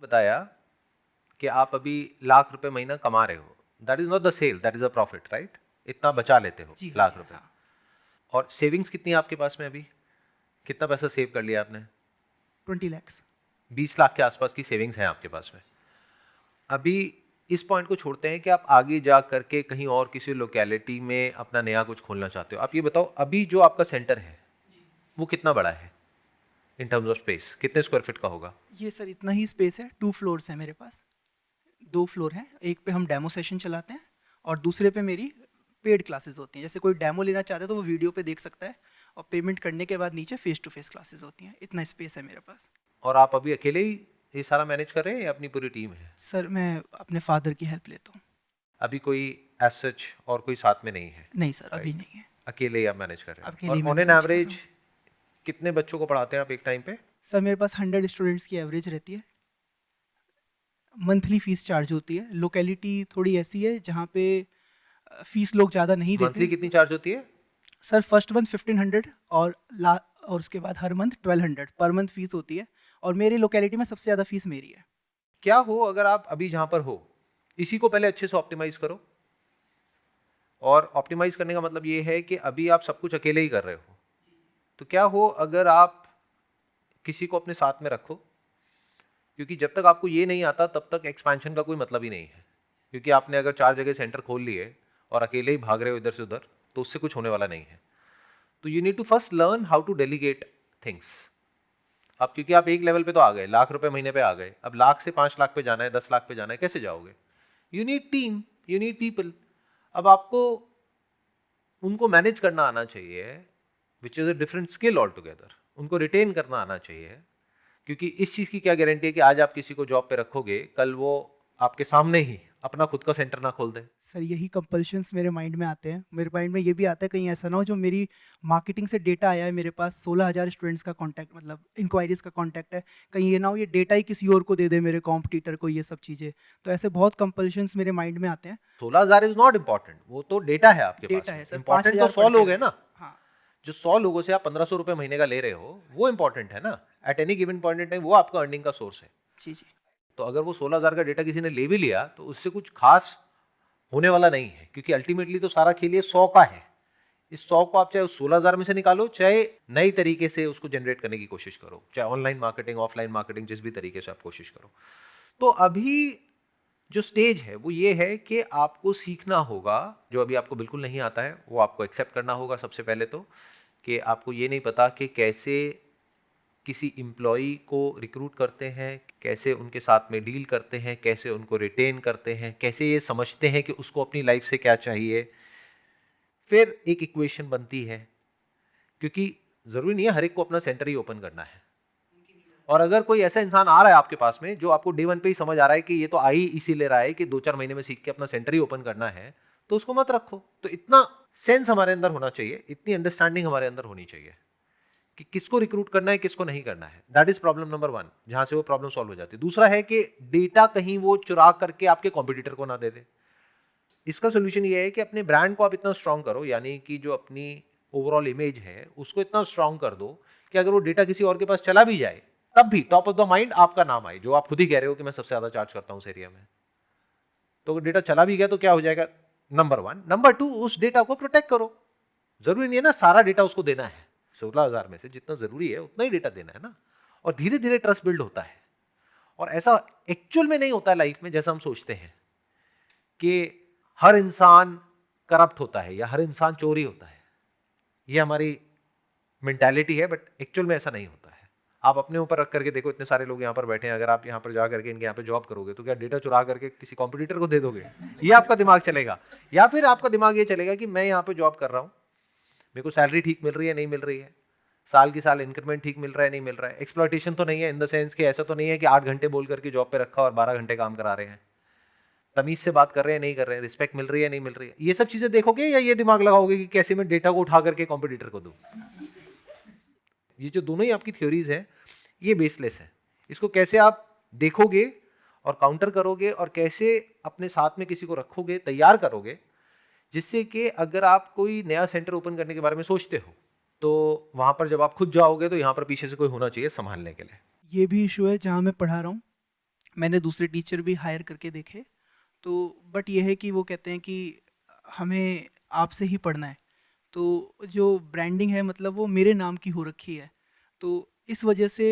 बताया कि आप अभी लाख रुपए महीना कमा रहे हो, that is not the sale, that is a profit, right? इतना बचा लेते हो जी हाँ, लाख जी रुपए। हाँ। और सेविंग्स कितनी है आपके पास में अभी? कितना पैसा सेव कर लिया आपने? 20 lakhs। 20 लाख के आसपास की सेविंग्स है आपके पास में। अभी इस पॉइंट को छोड़ते हैं कि आप आगे जा करके कहीं और किसी लोकेलिटी में अपना नया कुछ खोलना चाहते हो। आप ये बताओ, अभी जो आपका सेंटर है वो कितना बड़ा है इन टर्म्स ऑफ स्पेस? कितने स्क्वायर फीट का होगा? ये सर इतना ही स्पेस है, 2 फ्लोर्स है मेरे पास। 2 फ्लोर हैं, एक पे हम डेमो सेशन चलाते हैं और दूसरे पे मेरी पेड क्लासेस होती हैं। जैसे कोई डेमो लेना चाहता है तो वो वीडियो पे देख सकता है, और पेमेंट करने के बाद नीचे फेस टू फेस क्लासेस होती हैं। इतना स्पेस है मेरे पास। और आप अभी अकेले ही ये सारा मैनेज कर रहे हैं या अपनी पूरी टीम है? सर मैं अपने फादर की हेल्प लेता हूँ। अभी कोई एज सच और कोई साथ में नहीं है, नहीं सर, अभी राइट? नहीं है। अकेले ही आप मैनेज कर रहे अब हैं। के और लिए मैं ऑन एन मैनेज कर रहा एवरेज हूँ। कितने बच्चों को पढ़ाते हैं आप एक टाइम पे? सर मेरे पास 100 स्टूडेंट्स की एवरेज रहती है। मंथली फ़ीस चार्ज होती है। लोकेलिटी थोड़ी ऐसी है जहाँ पे फ़ीस लोग ज़्यादा नहीं मंथली देते। कितनी चार्ज होती है? सर फर्स्ट मंथ 1500, और उसके बाद हर मंथ 1200 पर मंथ फ़ीस होती है। और मेरी लोकेलिटी में सबसे ज़्यादा फ़ीस मेरी है। क्या हो अगर आप अभी जहां पर हो इसी को पहले अच्छे से ऑप्टिमाइज करो। और ऑप्टिमाइज करने का मतलब ये है कि अभी आप सब कुछ अकेले ही कर रहे हो, तो क्या हो अगर आप किसी को अपने साथ में रखो? क्योंकि जब तक आपको ये नहीं आता तब तक एक्सपेंशन का कोई मतलब ही नहीं है। क्योंकि आपने अगर 4 जगह सेंटर खोल लिए और अकेले ही भाग रहे हो इधर से उधर, तो उससे कुछ होने वाला नहीं है। तो you need to first learn how to delegate things. अब क्योंकि आप एक लेवल पे तो आ गए, लाख रुपए महीने पे आ गए, अब लाख से 5 लाख पे जाना है, 10 लाख पे जाना है, कैसे जाओगे? You need team, you need people. अब आपको उनको मैनेज करना आना चाहिए, which is a different skill all together. उनको रिटेन करना आना चाहिए, क्योंकि इस चीज की क्या गारंटी है कि आज आप किसी को जॉब पे रखोगे, कल वो आपके सामने ही अपना खुद का सेंटर ना खोल दे। सर यही कंपल्शंस मेरे माइंड में आते हैं। मेरे माइंड में ये भी आता है कहीं ऐसा ना हो जो मेरी मार्केटिंग से डेटा आया है मेरे पास, 16,000 स्टूडेंट्स का कॉन्टैक्ट, मतलब इंक्वायरीज का कॉन्टैक्ट है, कहीं ये ना हो ये डेटा ही किसी और को दे दे, मेरे कॉम्पिटिटर को, ये सब चीज़ें। तो ऐसे बहुत कंपल्शंस मेरे माइंड में आते हैं। 16,000 इज नॉट इंपॉर्टेंट, वो तो डेटा है आपके पास डेटा में। है सर, इंपॉर्टेंट तो 5,000 100 पढ़ते लोग है रहते ना। हैं। हाँ। जो 100 लोगों से आप 1500 रुपए महीने का ले रहे हो वो इंपॉर्टेंट है ना। At any given point in time वो आपका अर्निंग का सोर्स है। जी जी। तो अगर वो 16,000 का डेटा किसी ने ले भी लिया तो उससे कुछ खास होने वाला नहीं है, क्योंकि अल्टीमेटली तो सारा खेल ये 100 का है। इस 100 को आप चाहे उस 16,000 में से निकालो, चाहे नई तरीके से उसको जनरेट करने की कोशिश करो, चाहे ऑनलाइन मार्केटिंग, ऑफलाइन मार्केटिंग, जिस भी तरीके से आप कोशिश करो। तो अभी जो स्टेज है वो ये है कि आपको सीखना होगा। जो अभी आपको बिल्कुल नहीं आता है वो आपको एक्सेप्ट करना होगा सबसे पहले तो, कि आपको ये नहीं पता कि कैसे किसी एम्प्लॉई को रिक्रूट करते हैं, कैसे उनके साथ में डील करते हैं, कैसे उनको रिटेन करते हैं, कैसे ये समझते हैं कि उसको अपनी लाइफ से क्या चाहिए। फिर एक इक्वेशन बनती है, क्योंकि जरूरी नहीं है हर एक को अपना सेंटर ही ओपन करना है। और अगर कोई ऐसा इंसान आ रहा है आपके पास में जो आपको डे वन पे ही समझ आ रहा है कि ये तो आ ही इसी ले रहा है कि 2-4 महीने में सीख के अपना सेंटर ही ओपन करना है, तो उसको मत रखो। तो इतना सेंस हमारे अंदर होना चाहिए, इतनी अंडरस्टैंडिंग हमारे अंदर होनी चाहिए कि किसको रिक्रूट करना है, किसको नहीं करना है। दैट इज प्रॉब्लम नंबर 1, जहां से वो प्रॉब्लम सॉल्व हो जाती है। दूसरा है कि डेटा कहीं वो चुरा करके आपके कॉम्पिटिटर को ना दे दे। इसका सोल्यूशन ये है कि अपने ब्रांड को आप इतना स्ट्रांग करो, यानी कि जो अपनी ओवरऑल इमेज है उसको इतना स्ट्रांग कर दो कि अगर वो डेटा किसी और के पास चला भी जाए तब भी टॉप ऑफ द माइंड आपका नाम आए, जो आप खुद ही कह रहे हो कि मैं सबसे ज्यादा चार्ज करता हूं उस एरिया में। तो अगर डेटा चला भी गया तो क्या हो जाएगा? नंबर 1। नंबर 2, उस डेटा को प्रोटेक्ट करो। जरूरी नहीं है ना सारा डेटा उसको देना है। 16,000 में से जितना जरूरी है उतना ही डेटा देना है ना। और धीरे धीरे ट्रस्ट बिल्ड होता है। और ऐसा एक्चुअल में नहीं होता है लाइफ में जैसा हम सोचते हैं कि हर इंसान करप्ट होता है या हर इंसान चोरी होता है। ये हमारी मेंटालिटी है, बट एक्चुअल में ऐसा नहीं होता है। आप अपने ऊपर रख करके देखो, इतने सारे लोग यहाँ पर बैठे हैं, अगर आप यहाँ पर जा करके इनके यहाँ पे जॉब करोगे तो क्या डेटा चुरा करके किसी कॉम्पिटिटर को दे दोगे? ये आपका दिमाग चलेगा। या फिर आपका दिमाग ये चलेगा कि मैं यहाँ पे जॉब कर रहा हूँ, मेरे को सैलरी ठीक मिल रही है नहीं मिल रही है, साल की साल इंक्रीमेंट ठीक मिल रहा है नहीं मिल रहा है, एक्सप्लॉयटेशन तो नहीं है इन द सेंस कि ऐसा तो नहीं है कि 8 घंटे बोल करके जॉब पे रखा और 12 घंटे काम करा रहे हैं, तमीज से बात कर रहे हैं नहीं कर रहे हैं, रिस्पेक्ट मिल रही है नहीं मिल रही है। ये सब चीजें देखोगे या ये दिमाग लगाओगे कि कैसे मैं डेटा को उठा करके कॉम्पिटिटर को दूं? ये जो दोनों ही आपकी थ्योरीज हैं ये बेसलेस है। इसको कैसे आप देखोगे और काउंटर करोगे और कैसे अपने साथ में किसी को रखोगे, तैयार करोगे, जिससे कि अगर आप कोई नया सेंटर ओपन करने के बारे में सोचते हो तो वहां पर जब आप खुद जाओगे तो यहाँ पर पीछे से कोई होना चाहिए संभालने के लिए। ये भी इशू है जहाँ मैं पढ़ा रहा हूँ। मैंने दूसरे टीचर भी हायर करके देखे, तो बट ये है कि वो कहते हैं कि हमें आपसे ही पढ़ना है। तो जो ब्रांडिंग है मतलब वो मेरे नाम की हो रखी है, तो इस वजह से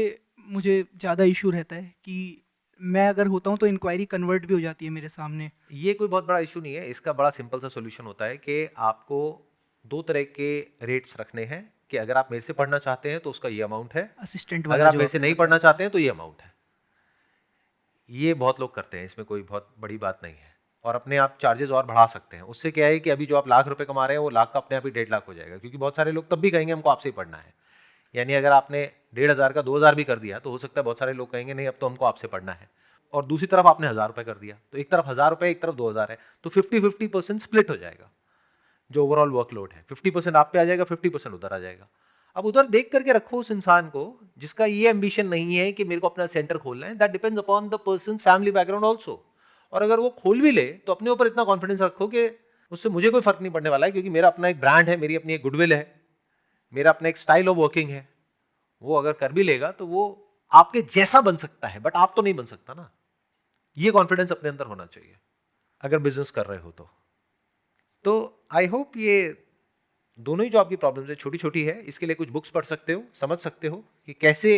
मुझे ज़्यादा इशू रहता है कि मैं अगर होता हूँ तो इंक्वायरी कन्वर्ट भी हो जाती है मेरे सामने। ये कोई बहुत बड़ा इशू नहीं है, इसका बड़ा सिंपल सा सोल्यूशन होता है कि आपको दो तरह के रेट्स रखने हैं कि अगर आप मेरे से पढ़ना चाहते हैं तो उसका ये अमाउंट है, असिस्टेंट अगर वाला आप जो मेरे से आपने नहीं बताया पढ़ना था। चाहते हैं तो ये अमाउंट है। ये बहुत लोग करते हैं, इसमें कोई बहुत बड़ी बात नहीं है, और अपने आप चार्जेस और बढ़ा सकते हैं। उससे क्या है कि अभी जो आप लाख रुपए कमा रहे हैं वो लाख का अपने आप ही 1.5 लाख हो जाएगा, क्योंकि बहुत सारे लोग तब भी कहेंगे हमको आपसे ही पढ़ना है। यानी अगर आपने 1,500 का 2,000 भी कर दिया तो हो सकता है बहुत सारे लोग कहेंगे नहीं अब तो हमको आपसे पढ़ना है, और दूसरी तरफ आपने 1,000 रुपये कर दिया, तो एक तरफ 1,000 रुपये एक तरफ 2,000 है, तो 50-50% स्प्लिट हो जाएगा। जो ओवरऑल वर्कलोड है 50% आप पे आ जाएगा, 50% उधर आ जाएगा। अब उधर देख करके रखो उस इंसान को जिसका ये एम्बिशन नहीं है कि मेरे को अपना सेंटर खोलना है, that depends upon the person family background also. और अगर वो खोल भी ले तो अपने ऊपर इतना कॉन्फिडेंस रखो कि उससे मुझे कोई फर्क नहीं पड़ने वाला है, क्योंकि मेरा अपना एक ब्रांड है, मेरी अपनी एक गुडविल है, मेरा अपना एक स्टाइल ऑफ वर्किंग है। वो अगर कर भी लेगा तो वो आपके जैसा बन सकता है, बट आप तो नहीं बन सकता ना। ये कॉन्फिडेंस अपने अंदर होना चाहिए अगर बिजनेस कर रहे हो तो आई होप ये दोनों ही जो आपकी प्रॉब्लम्स है छोटी छोटी है, इसके लिए कुछ बुक्स पढ़ सकते हो, समझ सकते हो कि कैसे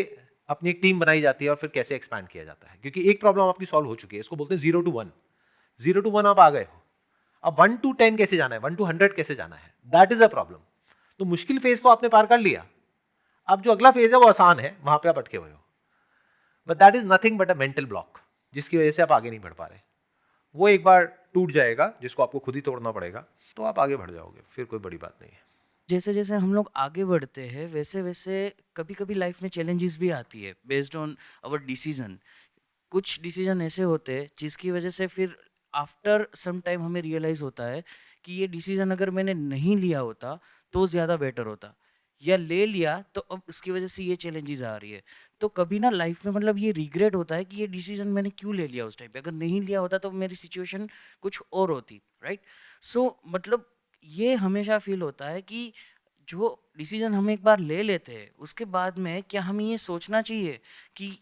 अपनी एक टीम बनाई जाती है और फिर कैसे एक्सपैंड किया जाता है। क्योंकि एक प्रॉब्लम आपकी सॉल्व हो चुकी है, इसको बोलते हैं 0 to 1। 0 to 1 आप आ गए हो, अब 1 to 10 कैसे जाना है, 1 to 100 कैसे जाना है, दैट इज अ प्रॉब्लम। तो मुश्किल फेज तो आपने पार कर लिया, अब जो अगला फेज है वो आसान है, वहां पे आप अटके हुए हो, but that is nothing but a mental block जिसकी वजह से आप आगे नहीं बढ़ पा रहे। वो एक बार टूट जाएगा जिसको आपको खुद ही तोड़ना पड़ेगा, तो आप आगे बढ़ जाओगे, फिर कोई बड़ी बात नहीं है। जैसे जैसे हम लोग आगे बढ़ते हैं वैसे वैसे कभी कभी लाइफ में चैलेंजेस भी आती है बेस्ड ऑन आवर डिसीजन। कुछ डिसीजन ऐसे होते हैं जिसकी वजह से फिर आफ्टर सम टाइम हमें रियलाइज होता है कि ये डिसीजन अगर मैंने नहीं लिया होता तो ज़्यादा बेटर होता, या ले लिया तो अब उसकी वजह से ये चैलेंजेस आ रही है। तो कभी ना लाइफ में मतलब ये रिग्रेट होता है कि ये डिसीजन मैंने क्यों ले लिया उस टाइम पे, अगर नहीं लिया होता तो मेरी सिचुएशन कुछ और होती, राइट। सो मतलब ये हमेशा फील होता है कि जो डिसीजन हम एक बार ले लेते हैं उसके बाद में क्या हमें ये सोचना चाहिए कि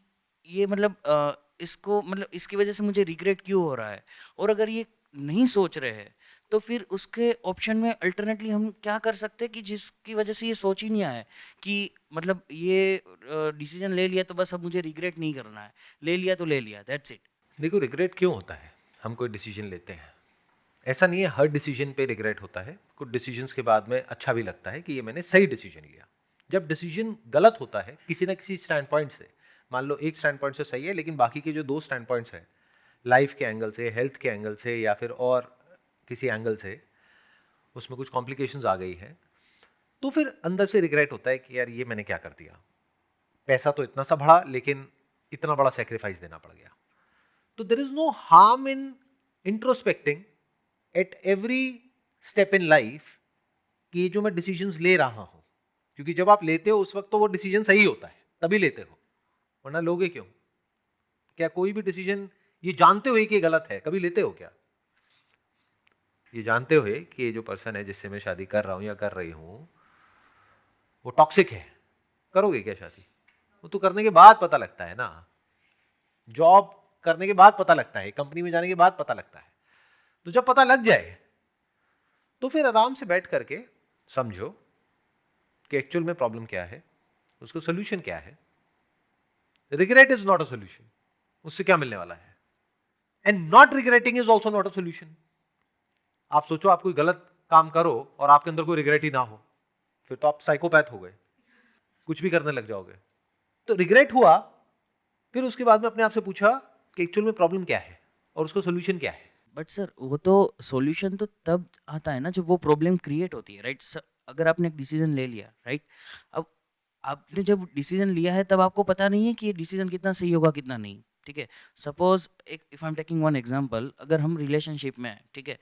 ये मतलब इसको मतलब इसकी वजह से मुझे रिग्रेट क्यों हो रहा है। और अगर ये नहीं सोच रहे हैं तो फिर उसके ऑप्शन में अल्टरनेटली हम क्या कर सकते हैं कि जिसकी वजह से ये सोच ही नहीं आया कि मतलब ये डिसीजन ले लिया तो बस अब मुझे रिग्रेट नहीं करना है, ले लिया तो ले लिया, दैट्स इट। देखो रिग्रेट क्यों होता है, हम कोई डिसीजन लेते हैं, ऐसा नहीं है हर डिसीजन पे रिग्रेट होता है, कुछ डिसीजंस के बाद में अच्छा भी लगता है कि ये मैंने सही डिसीजन लिया। जब डिसीजन गलत होता है किसी ना किसी स्टैंड पॉइंट से, मान लो एक स्टैंड पॉइंट से सही है लेकिन बाकी के जो दो स्टैंड पॉइंट्स हैं, लाइफ के एंगल से, हेल्थ के एंगल से, या फिर और किसी एंगल से उसमें कुछ कॉम्प्लिकेशंस आ गई हैं, तो फिर अंदर से रिग्रेट होता है कि यार ये मैंने क्या कर दिया, पैसा तो इतना सा बढ़ा लेकिन इतना बड़ा सेक्रीफाइस देना पड़ गया। तो there is no harm in introspecting at every step in life कि ये जो मैं डिसीजंस ले रहा हूं, क्योंकि जब आप लेते हो उस वक्त तो वो डिसीजन सही होता है तभी लेते हो, वरना लोगे क्यों? क्या कोई भी डिसीजन ये जानते हुए कि ये गलत है कभी लेते हो क्या? ये जानते हुए कि ये जो पर्सन है जिससे मैं शादी कर रहा हूं या कर रही हूं वो टॉक्सिक है, करोगे क्या शादी? वो तो करने के बाद पता लगता है ना, जॉब करने के बाद पता लगता है, कंपनी में जाने के बाद पता लगता है। तो जब पता लग जाए तो फिर आराम से बैठ करके समझो कि एक्चुअल में प्रॉब्लम क्या है, उसको सोल्यूशन क्या है। Regret is not a solution, उससे क्या मिलने वाला है? And not regretting is also not a solution. आप सोचो आप कोई गलत काम करो और आपके अंदर कोई रिग्रेट ही ना हो, फिर तो आप साइकोपैथ हो गए, कुछ भी करने लग जाओगे। तो रिग्रेट हुआ, फिर उसके बाद में अपने आप से पूछा कि एक्चुअल में प्रॉब्लम क्या है और उसका सोल्यूशन क्या है। बट सर वो तो सॉल्यूशन तो तब आता है ना जब वो प्रॉब्लम क्रिएट होती है, राइट। अगर आपने एक डिसीजन ले लिया, राइट, अब आपने जब डिसीजन लिया है तब आपको पता नहीं है कि ये डिसीजन कितना सही होगा कितना नहीं, ठीक है। सपोज एक if I am taking one example, अगर हम रिलेशनशिप में हैं, ठीक है,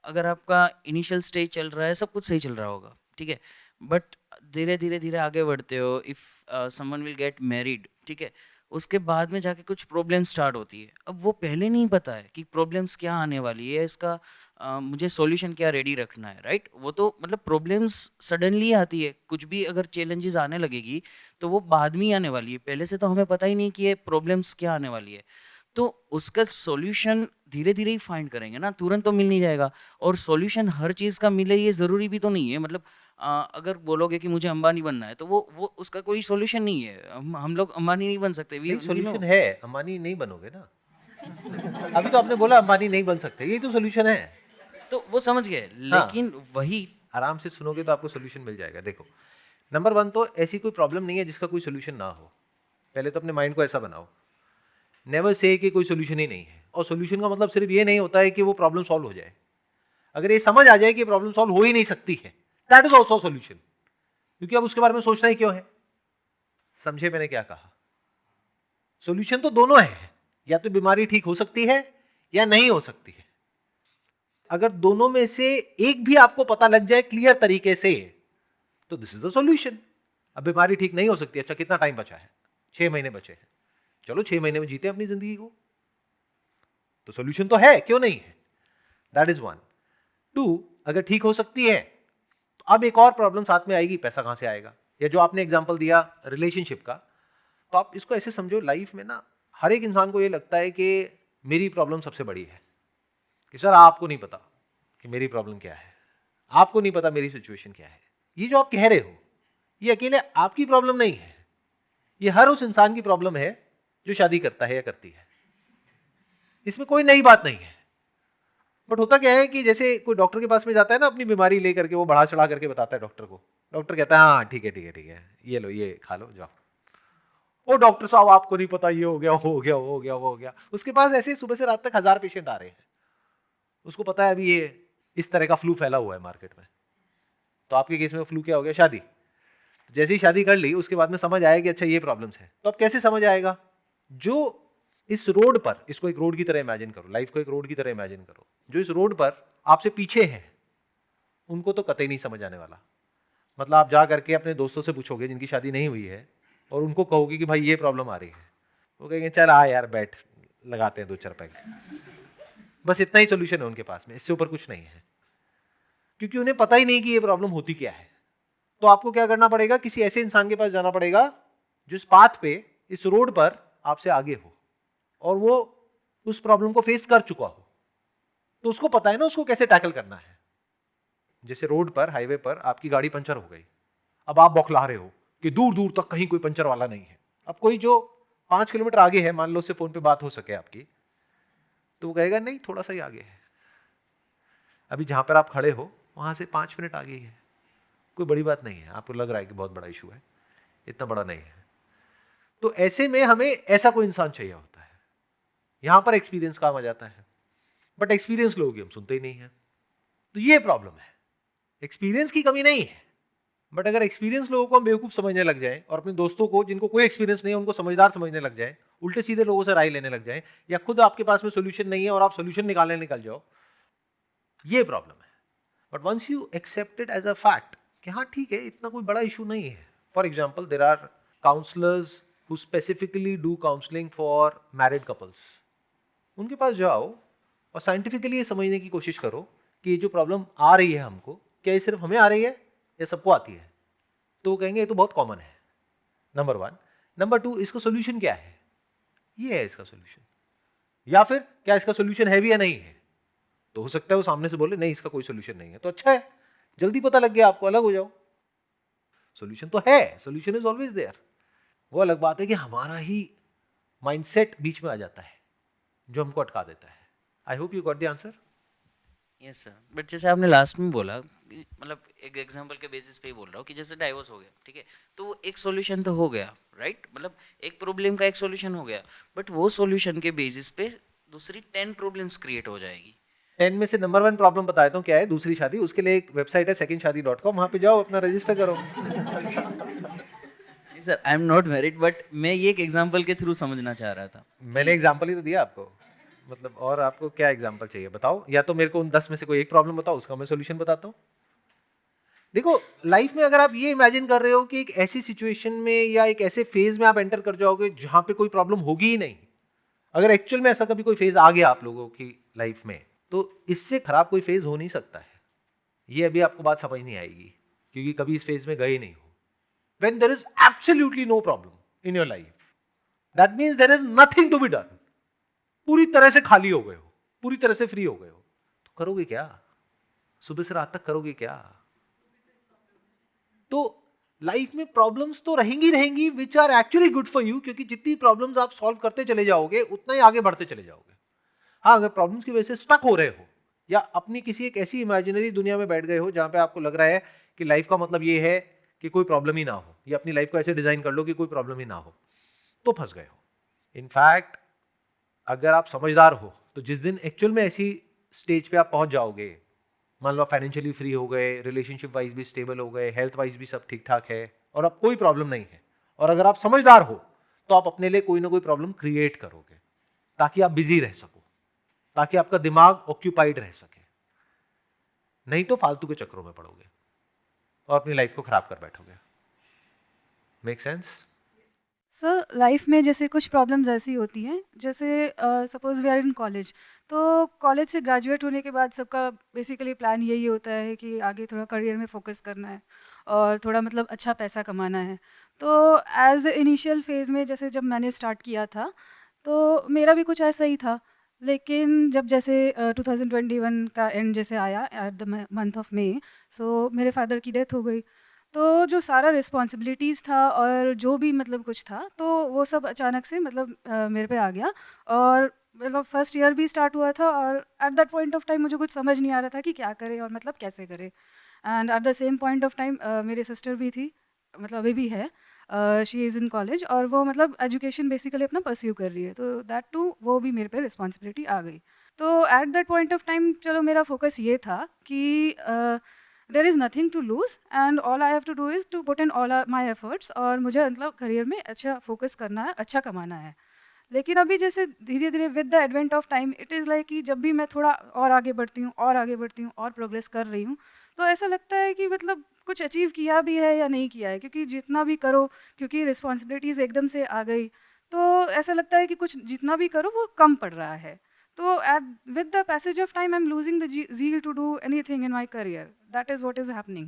अगर आपका इनिशियल स्टेज चल रहा है सब कुछ सही चल रहा होगा, ठीक है, बट धीरे धीरे धीरे आगे बढ़ते हो, if someone will get married, ठीक है, उसके बाद में जाके कुछ प्रॉब्लम स्टार्ट होती है। अब वो पहले नहीं पता है कि प्रॉब्लम्स क्या आने वाली है, इसका मुझे सॉल्यूशन क्या रेडी रखना है, राइट। वो तो मतलब प्रॉब्लम्स सडनली आती है, कुछ भी अगर चैलेंजेस आने लगेगी तो वो बाद में ही आने वाली है, पहले से तो हमें पता ही नहीं कि ये प्रॉब्लम्स क्या आने वाली है। तो उसका सॉल्यूशन धीरे-धीरे ही फाइंड करेंगे ना, तुरंत तो मिल नहीं जाएगा। और सॉल्यूशन हर चीज़ का मिले ये ज़रूरी भी तो नहीं है। मतलब अगर बोलोगे कि मुझे अंबानी बनना है, तो वो उसका कोई सॉल्यूशन नहीं है। हम लोग अंबानी नहीं बन सकते। वी नहीं, वी नो। सॉल्यूशन है, अंबानी नहीं बनोगे ना। अभी तो आपने बोला अंबानी नहीं बन सकते, यही तो सॉल्यूशन है। तो वो समझ गए, हाँ, लेकिन वही आराम से सुनोगे तो आपको सॉल्यूशन मिल जाएगा। देखो, नंबर वन तो ऐसी कोई प्रॉब्लम नहीं है जिसका कोई सॉल्यूशन ना हो। पहले तो अपने माइंड को ऐसा बनाओ, नेवर से कि कोई सॉल्यूशन ही नहीं है। और सॉल्यूशन का मतलब सिर्फ ये नहीं होता है कि वो प्रॉब्लम सॉल्व हो जाए। अगर ये समझ आ जाए कि प्रॉब्लम सॉल्व हो ही नहीं सकती है, दैट इज ऑल्सो सॉल्यूशन। क्योंकि अब उसके बारे में सोचना ही क्यों है? समझे मैंने क्या कहा? सॉल्यूशन तो दोनों है, या तो बीमारी ठीक हो सकती है या नहीं हो सकती है। अगर दोनों में से एक भी आपको पता लग जाए क्लियर तरीके से, तो दिस इज द सॉल्यूशन। अब बीमारी ठीक नहीं हो सकती, अच्छा कितना टाइम बचा है? 6 महीने बचे हैं। चलो 6 महीने में जीते अपनी जिंदगी को, तो सॉल्यूशन तो है, क्यों नहीं है? That is one. टू, अगर ठीक हो सकती है तो अब एक और प्रॉब्लम साथ में आएगी, पैसा कहां से आएगा? या जो आपने एग्जांपल दिया रिलेशनशिप का, तो आप इसको ऐसे समझो, लाइफ में ना हर एक इंसान को ये लगता है कि मेरी प्रॉब्लम सबसे बड़ी है। कि सर आपको नहीं पता कि मेरी प्रॉब्लम क्या है, आपको नहीं पता मेरी सिचुएशन क्या है। ये जो आप कह रहे हो, ये अकेले आपकी प्रॉब्लम नहीं है, ये हर उस इंसान की प्रॉब्लम है जो शादी करता है या करती है। इसमें कोई नई बात नहीं है। बट होता क्या है कि जैसे कोई डॉक्टर के पास में जाता है ना, अपनी बीमारी लेकर के, वो बढ़ा चढ़ा करके बताता है डॉक्टर को। डॉक्टर कहता है हाँ ठीक है ठीक है ठीक है, ये लो ये खा लो जाओ। ओ डॉक्टर साहब आपको नहीं पता, ये हो गया वो हो गया वो हो गया वो हो गया। उसके पास ऐसे सुबह से रात तक 1000 पेशेंट आ रहे हैं। उसको पता है अभी ये इस तरह का फ्लू फैला हुआ है मार्केट में। तो आपके केस में फ्लू क्या हो गया? शादी। जैसे ही शादी कर ली, उसके बाद में समझ आया कि अच्छा ये प्रॉब्लम्स है। तो अब कैसे समझ आएगा? जो इस रोड पर, इसको एक रोड की तरह इमेजिन करो, लाइफ को एक रोड की तरह इमेजिन करो, जो इस रोड पर आपसे पीछे हैं, उनको तो कतई नहीं समझ आने वाला। मतलब आप जा करके अपने दोस्तों से पूछोगे जिनकी शादी नहीं हुई है, और उनको कहोगे कि भाई ये प्रॉब्लम आ रही है, वो कहेंगे चल आ यार बैठ, लगाते हैं 2-4 पैग। बस इतना ही सोल्यूशन है उनके पास में, इससे ऊपर कुछ नहीं है। क्योंकि उन्हें पता ही नहीं कि ये प्रॉब्लम होती क्या है। तो आपको क्या करना पड़ेगा? किसी ऐसे इंसान के पास जाना पड़ेगा जो इस पाथ पे, इस रोड पर आपसे आगे हो, और वो उस प्रॉब्लम को फेस कर चुका हो, तो उसको पता है ना उसको कैसे टैकल करना है। जैसे रोड पर, हाईवे पर आपकी गाड़ी पंचर हो गई, अब आप बौखला रहे हो कि दूर दूर तक कहीं कोई पंचर वाला नहीं है। अब कोई जो 5 किलोमीटर आगे है, मान लो उससे फोन पे बात हो सके आपकी, तो वो कहेगा नहीं थोड़ा सा ही आगे है। अभी जहां पर आप खड़े हो वहां से 5 मिनट आगे ही है, कोई बड़ी बात नहीं है। आपको लग रहा है कि बहुत बड़ा इशू है, इतना बड़ा नहीं है। तो ऐसे में हमें ऐसा कोई इंसान चाहिए होता है। यहां पर एक्सपीरियंस काम आ जाता है, बट एक्सपीरियंस लोग हम सुनते ही नहीं है। तो ये प्रॉब्लम है। एक्सपीरियंस की कमी नहीं है, बट अगर एक्सपीरियंस लोगों को हम बेवकूफ समझने लग जाए, और अपने दोस्तों को जिनको कोई एक्सपीरियंस नहीं है उनको समझदार समझने लग जाए, उल्टे सीधे लोगों से राय लेने लग जाए, या खुद आपके पास में सोल्यूशन नहीं है और आप सोल्यूशन निकालने निकल जाओ, ये प्रॉब्लम है। But once you accept it as a fact कि हाँ ठीक है, इतना कोई बड़ा इशू नहीं है। For example, there are counsellors who specifically do counselling for married couples. उनके पास जाओ और साइंटिफिकली ये समझने की कोशिश करो कि ये जो प्रॉब्लम आ रही है हमको, क्या ये सिर्फ हमें आ रही है या सबको आती है? तो वो कहेंगे ये तो बहुत कॉमन है, नंबर वन। नंबर टू, इसका सोल्यूशन क्या है? ये है इसका सोल्यूशन। या फिर क्या इसका सोल्यूशन है भी या नहीं है? तो हो सकता है वो सामने से बोले नहीं इसका कोई सोल्यूशन नहीं है, तो अच्छा है, जल्दी पता लग गया आपको, अलग हो जाओ। सोल्यूशन तो है, सोल्यूशन इज ऑलवेज देयर। वो अलग बात है कि हमारा ही माइंडसेट बीच में आ जाता है जो हमको अटका देता है। I hope you got the answer. Yes sir. But जैसे आपने लास्ट में बोला मतलब एक एग्जांपल के बेसिस पे ही बोल रहा हूँ कि जैसे डाइवोर्स हो गया, ठीक है, तो वो एक सॉल्यूशन तो हो गया, राइट? मतलब एक प्रॉब्लम का एक सॉल्यूशन हो गया, बट वो सॉल्यूशन के बेसिस पे दूसरी 10 प्रॉब्लम्स क्रिएट हो जाएगी। 10 में से नंबर 1 प्रॉब्लम बता देता हूँ क्या है। दूसरी शादी, उसके लिए एक वेबसाइट है secondshadi.com, वहां पे जाओ अपना रजिस्टर करो। नहीं sir, I am not married, but मैं ये एक एग्जांपल के थ्रू समझना चाह रहा था। मैंने एग्जांपल ही तो दिया आपको, मतलब और आपको क्या एग्जांपल चाहिए बताओ? या तो मेरे को उन 10 में से कोई एक प्रॉब्लम बताओ, उसका मैं सोल्यूशन बताता हूँ। देखो, लाइफ में अगर आप ये इमेजिन कर रहे हो कि एक ऐसी सिचुएशन में या एक ऐसे फेज में आप एंटर कर जाओगे जहां पे कोई प्रॉब्लम होगी ही नहीं, अगर एक्चुअल में ऐसा कभी कोई फेज आ गया आप लोगों की लाइफ में, तो इससे खराब कोई फेज हो नहीं सकता है। ये अभी आपको बात समझ नहीं आएगी क्योंकि कभी इस फेज में गए नहीं हो। When there is absolutely no problem in your life, that means there is nothing to be done. पूरी तरह से खाली हो गए हो, पूरी तरह से फ्री हो गए हो, तो करोगे क्या? सुबह से रात तक करोगे क्या? तो लाइफ में प्रॉब्लम्स तो रहेंगी रहेंगी which are actually good for you, क्योंकि जितनी प्रॉब्लम्स आप सॉल्व करते चले जाओगे उतना ही आगे बढ़ते चले जाओगे। हाँ, अगर प्रॉब्लम्स की वजह से स्टक हो रहे हो या अपनी किसी एक ऐसी इमेजिनरी दुनिया में बैठ गए हो जहां पे आपको लग रहा है कि लाइफ का मतलब ये है कि कोई प्रॉब्लम ही ना हो, या अपनी लाइफ को ऐसे डिजाइन कर लो कि कोई प्रॉब्लम ही ना हो, तो फंस गए हो। इनफैक्ट अगर आप समझदार हो तो जिस दिन एक्चुअल में ऐसी स्टेज पे आप पहुंच जाओगे, मान लो आप फाइनेंशियली फ्री हो गए, रिलेशनशिप वाइज भी स्टेबल हो गए, हेल्थ वाइज भी सब ठीक ठाक है और अब कोई प्रॉब्लम नहीं है, और अगर आप समझदार हो तो आप अपने लिए कोई ना कोई प्रॉब्लम क्रिएट करोगे ताकि आप बिजी रह सको, ताकि आपका दिमाग ऑक्यूपाइड रह सके। नहीं तो फालतू के चक्रों में पड़ोगे और अपनी लाइफ को खराब कर बैठोगे। Make sense? सर लाइफ में जैसे कुछ प्रॉब्लम्स ऐसी होती हैं, जैसे suppose we are in college, तो कॉलेज से ग्रेजुएट होने के बाद सबका बेसिकली प्लान यही होता है कि आगे थोड़ा करियर में फोकस करना है और थोड़ा मतलब अच्छा पैसा कमाना है। तो एज इनिशियल फेज़ में जैसे जब मैंने स्टार्ट किया था तो मेरा भी कुछ ऐसा ही था, लेकिन जब जैसे 2021 का एंड जैसे आया at the month of May, so मेरे फादर की डेथ हो गई। तो जो सारा रिस्पॉन्सिबिलिटीज़ था और जो भी मतलब कुछ था, तो वो सब अचानक से मतलब मेरे पे आ गया। और मतलब फर्स्ट ईयर भी स्टार्ट हुआ था और eight that point of time मुझे कुछ समझ नहीं आ रहा था कि क्या करें और मतलब कैसे करें। And at the same point of time मेरी सिस्टर भी थी, मतलब अभी भी है, शी इज़ इन कॉलेज और वो मतलब एजुकेशन बेसिकली अपना परस्यू कर रही है, तो दैट टू वो भी मेरे पे रिस्पॉन्सिबिलिटी आ गई। तो at that point of time चलो मेरा फोकस ये था कि there is nothing to lose and all I have to do is to put in all my efforts, और मुझे मतलब करियर में अच्छा फोकस करना है, अच्छा कमाना है। लेकिन अभी जैसे धीरे धीरे with the advent of time it is like कि जब भी मैं थोड़ा और आगे बढ़ती हूँ और आगे बढ़ती हूँ और प्रोग्रेस कर रही हूँ, तो ऐसा लगता है कि मतलब कुछ अचीव किया भी है या नहीं किया है, क्योंकि जितना भी करो, क्योंकि रिस्पॉन्सिबिलिटीज़ एकदम से आ गई, तो ऐसा लगता है कि कुछ जितना भी करो वो कम पड़ रहा है। तो at with the passage of time I'm losing the zeal to do anything in my career. That is what is happening.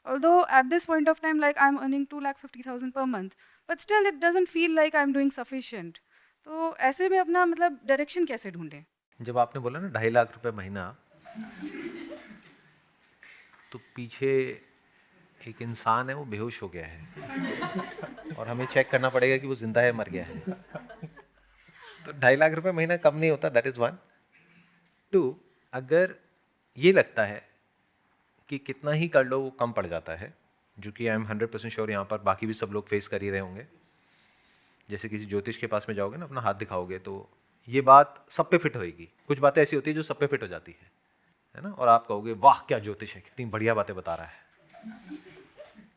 Although at this point of time like I'm earning 2,50,000 per month, but still it doesn't feel like I'm doing sufficient. तो ऐसे में अपना मतलब direction कैसे ढूंढें? जब आपने बोला ना 2.5 लाख रुपए महीना, तो पीछे एक इंसान है, वो बेहोश हो गया है और हमें चेक करना पड़ेगा कि वो जिंदा है मर गया है। तो 2.5 लाख रुपए महीना कम नहीं होता, दैट इज 1। 2, अगर ये लगता है कि कितना ही कर लो वो कम पड़ जाता है, जो कि आई एम 100% श्योर यहाँ पर बाकी भी सब लोग फेस कर ही रहे होंगे। जैसे किसी ज्योतिष के पास में जाओगे ना, अपना हाथ दिखाओगे तो ये बात सब पे फिट होएगी। कुछ बातें ऐसी होती है जो सब पे फिट हो जाती है ना, और आप कहोगे वाह क्या ज्योतिष है, कितनी बढ़िया बातें बता रहा है।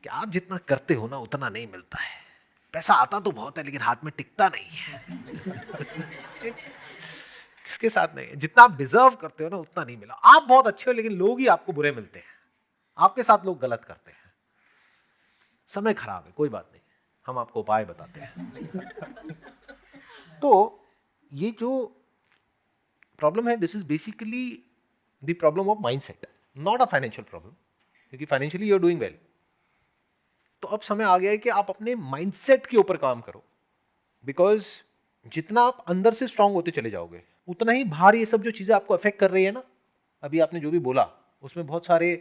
कि आप जितना करते हो ना उतना नहीं मिलता है, पैसा आता तो बहुत है लेकिन हाथ में टिकता नहीं है। किसके साथ नहीं, जितना आप डिजर्व करते हो ना उतना नहीं मिला। आप बहुत अच्छे हो लेकिन लोग ही आपको बुरे मिलते हैं, आपके साथ लोग गलत करते हैं। समय खराब है, कोई बात नहीं, हम आपको उपाय बताते हैं। तो ये जो प्रॉब्लम है, this is basically the problem of mindset, not a financial problem, क्योंकि financially you are doing well. तो अब समय आ गया है कि आप अपने माइंडसेट के ऊपर काम करो, बिकॉज जितना आप अंदर से स्ट्रांग होते चले जाओगे उतना ही बाहर ये सब जो चीजें आपको अफेक्ट कर रही है ना, अभी आपने जो भी बोला उसमें बहुत सारे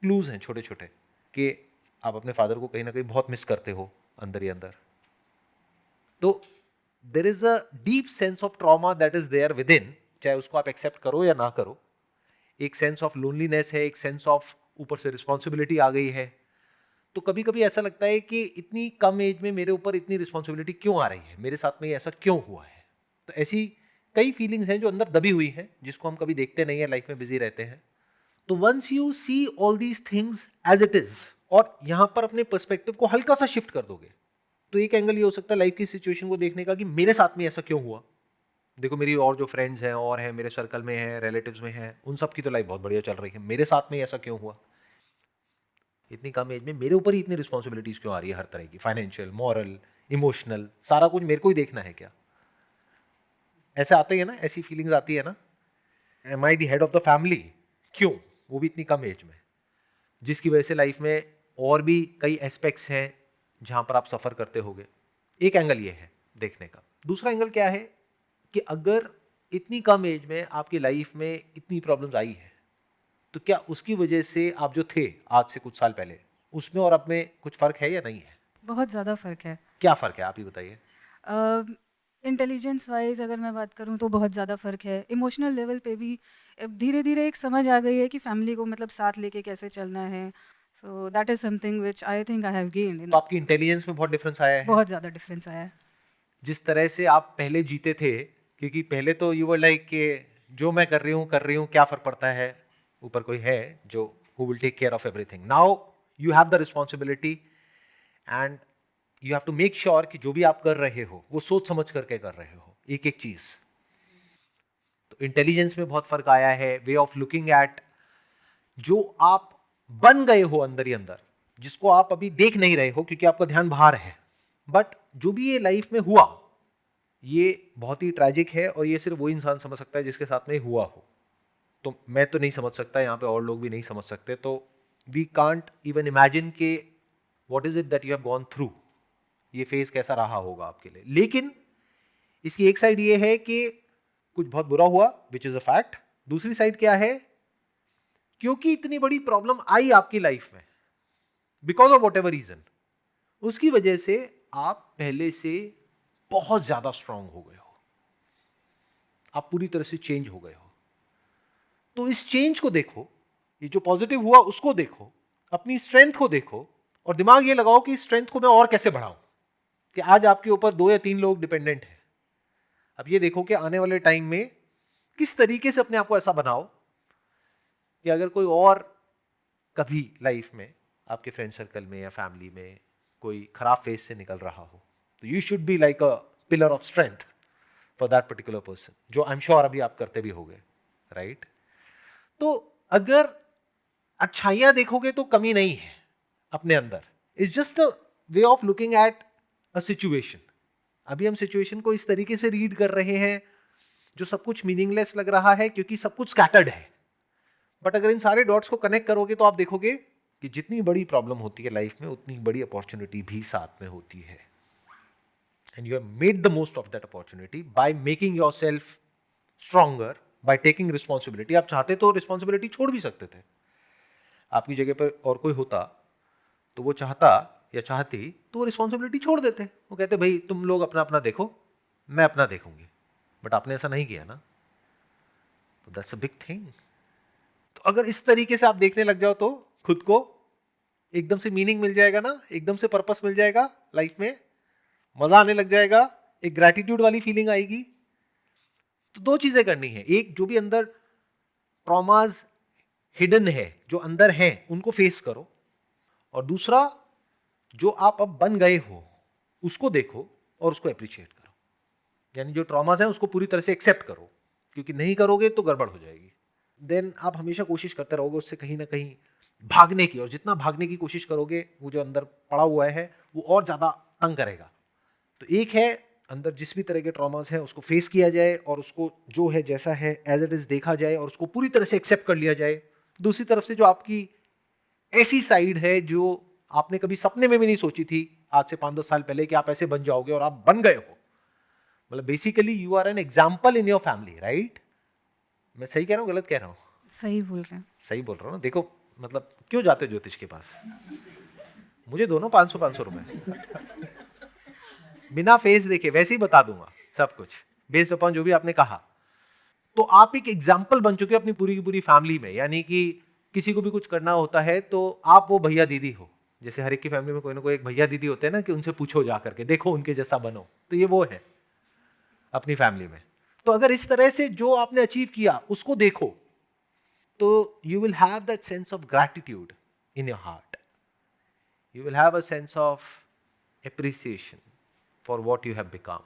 क्लूज हैं छोटे छोटे, कि आप अपने फादर को कहीं ना कहीं बहुत मिस करते हो अंदर ही अंदर। तो there is a deep sense of trauma that is there within, चाहे उसको आप एक्सेप्ट करो या ना करो। एक सेंस ऑफ लोनलीनेस है, एक सेंस ऑफ ऊपर से रिस्पॉन्सिबिलिटी आ गई है। तो कभी कभी ऐसा लगता है कि इतनी कम एज में मेरे ऊपर इतनी रिस्पॉन्सिबिलिटी क्यों आ रही है, मेरे साथ में ऐसा क्यों हुआ है। तो ऐसी कई फीलिंग्स हैं जो अंदर दबी हुई हैं, जिसको हम कभी देखते नहीं है, लाइफ में बिजी रहते हैं। तो once you see all these things as it is, और यहां पर अपने पर्सपेक्टिव को हल्का सा शिफ्ट कर दोगे, तो एक एंगल ये हो सकता है लाइफ की सिचुएशन को देखने का कि मेरे साथ में ऐसा क्यों हुआ। देखो मेरी और जो फ्रेंड्स हैं और हैं, मेरे सर्कल में हैं, रिलेटिव्स में हैं, उन सब की तो लाइफ बहुत बढ़िया चल रही है, मेरे साथ में ऐसा क्यों हुआ। इतनी कम एज में मेरे ऊपर ही इतनी रिस्पॉन्सिबिलिटीज क्यों आ रही है, हर तरह की, फाइनेंशियल, मॉरल, इमोशनल, सारा कुछ मेरे को ही देखना है क्या। ऐसे आते ही है ना, ऐसी फीलिंग्स आती है ना, am I the head of the family, क्यों, वो भी इतनी कम एज में, जिसकी वजह से लाइफ में और भी कई एस्पेक्ट्स हैं जहां पर आप सफर करते होगे। एक एंगल ये है देखने का। दूसरा एंगल क्या है कि अगर इतनी कम एज में आपकी लाइफ में इतनी प्रॉब्लम्स आई है, तो क्या उसकी वजह से आप जो थे आज से कुछ साल पहले, उसमें और अब में कुछ फ़र्क है या नहीं है? बहुत ज़्यादा फ़र्क है। क्या फ़र्क है, आप ही बताइए। इंटेलिजेंस वाइज अगर मैं बात करूँ तो बहुत ज़्यादा फ़र्क है। इमोशनल लेवल पे भी अब धीरे-धीरे एक समझ आ गई है कि फैमिली को मतलब साथ लेके कैसे चलना है। So that is something which I think I have gained इन। तो आपकी इंटेलिजेंस में बहुत डिफरेंस आया है? बहुत ज़्यादा डिफरेंस आया है। जिस तरह से आप पहले जीते थे, क्योंकि पहले तो यू वर लाइक कि जो मैं कर रही हूँ, क्या फ़र्क पड़ता है, ऊपर कोई है जो who will take care of everything. Now you have the responsibility and you have to make sure कि जो भी आप कर रहे हो वो सोच समझ करके कर रहे हो, एक एक चीज़। तो इंटेलिजेंस में बहुत फर्क आया है, वे ऑफ लुकिंग एट जो आप बन गए हो अंदर ही अंदर, जिसको आप अभी देख नहीं रहे हो क्योंकि आपका ध्यान बाहर है, बट जो भी ये लाइफ में हुआ ये बहुत ही ट्रैजिक है और ये सिर्फ वो इंसान समझ सकता है जिसके साथ में हुआ हो। तो मैं तो नहीं समझ सकता, यहाँ पे और लोग भी नहीं समझ सकते। तो वी कांट इवन इमेजिन के what is it that you have gone through, ये फेज कैसा रहा होगा आपके लिए। लेकिन इसकी एक साइड ये है कि कुछ बहुत बुरा हुआ विच इज अ फैक्ट। दूसरी साइड क्या है, क्योंकि इतनी बड़ी प्रॉब्लम आई आपकी लाइफ में because of whatever reason, उसकी वजह से आप पहले से बहुत ज्यादा स्ट्रांग हो गए हो, आप पूरी तरह से चेंज हो गए हो। तो इस चेंज को देखो, ये जो पॉजिटिव हुआ उसको देखो, अपनी स्ट्रेंथ को देखो और दिमाग ये लगाओ कि स्ट्रेंथ को मैं और कैसे बढ़ाऊं, कि आज आपके ऊपर 2 या 3 लोग डिपेंडेंट हैं। अब ये देखो कि आने वाले टाइम में किस तरीके से अपने आप को ऐसा बनाओ कि अगर कोई और कभी लाइफ में आपके फ्रेंड सर्कल में या फैमिली में कोई खराब फेज से निकल रहा हो, तो you should be like a pillar of strength for that particular person, जो आई एम श्योर अभी आप करते भी होगे, राइट? तो अगर अच्छाइयां देखोगे तो कमी नहीं है अपने अंदर, it's just a way of looking at a situation. अभी हम सिचुएशन को इस तरीके से रीड कर रहे हैं जो सब कुछ मीनिंगलेस लग रहा है क्योंकि सब कुछ स्कैटर्ड है। बट अगर इन सारे डॉट्स को कनेक्ट करोगे तो आप देखोगे कि जितनी बड़ी प्रॉब्लम होती है लाइफ में उतनी बड़ी अपॉर्चुनिटी भी साथ में होती है। And you have made the most of that opportunity by making yourself stronger, by taking responsibility. आप चाहते तो रिस्पॉन्सिबिलिटी छोड़ भी सकते थे, आपकी जगह पर और कोई होता तो वो चाहता या चाहती तो वो रिस्पॉन्सिबिलिटी छोड़ देते, वो कहते भाई तुम लोग अपना अपना देखो, मैं अपना देखूंगी। बट आपने ऐसा नहीं किया ना, तो दैट्स अ बिग थिंग। तो अगर इस तरीके से आप देखने लग जाओ तो खुद को एकदम से मीनिंग मिल जाएगा ना, एकदम से पर्पस मिल जाएगा लाइफ में, मजा आने लग जाएगा, एक ग्रैटिट्यूड वाली फीलिंग आएगी। तो 2 चीजें करनी है, एक जो भी अंदर ट्रॉमास हिडन है, जो अंदर है उनको फेस करो, और दूसरा जो आप अब बन गए हो उसको देखो और उसको अप्रिशिएट करो। यानी जो ट्रॉमास है उसको पूरी तरह से एक्सेप्ट करो, क्योंकि नहीं करोगे तो गड़बड़ हो जाएगी। देन आप हमेशा कोशिश करते रहोगे उससे कहीं ना कहीं भागने की, और जितना भागने की कोशिश करोगे वो जो अंदर पड़ा हुआ है वो और ज्यादा तंग करेगा। तो एक है अंदर जिस भी तरह के ट्रॉमास हैं उसको फेस किया जाए और उसको जो है जैसा है एज इट इज देखा जाए और उसको पूरी तरह से एक्सेप्ट कर लिया जाए। दूसरी तरफ से जो आपकी ऐसी साइड है जो आपने कभी सपने में भी नहीं सोची थी आज से 5-10 साल पहले कि आप ऐसे बन जाओगे और आप बन गए हो, मतलब basically you are an example in your family, right? मैं सही कह रहा हूँ गलत कह रहा हूँ? सही बोल रहे हैं। सही बोल रहा हूँ ना। देखो मतलब क्यों जाते हो ज्योतिष के पास, मुझे दोनों 500 रुपए बिना फेस देखे वैसे ही बता दूंगा सब कुछ बेस्ड अपॉन जो भी आपने कहा। तो आप एक एग्जाम्पल बन चुके हो अपनी पूरी की पूरी फैमिली में, यानी कि किसी को भी कुछ करना होता है तो आप वो भैया दीदी हो। जैसे हर एक की फैमिली में कोई ना कोई एक भैया दीदी होते हैं ना, कि उनसे पूछो जा करके, देखो उनके जैसा बनो, तो ये वो है अपनी फैमिली में। तो अगर इस तरह से जो आपने अचीव किया उसको देखो तो you will have that sense of gratitude in your heart, you will have a sense of appreciation for what you have become.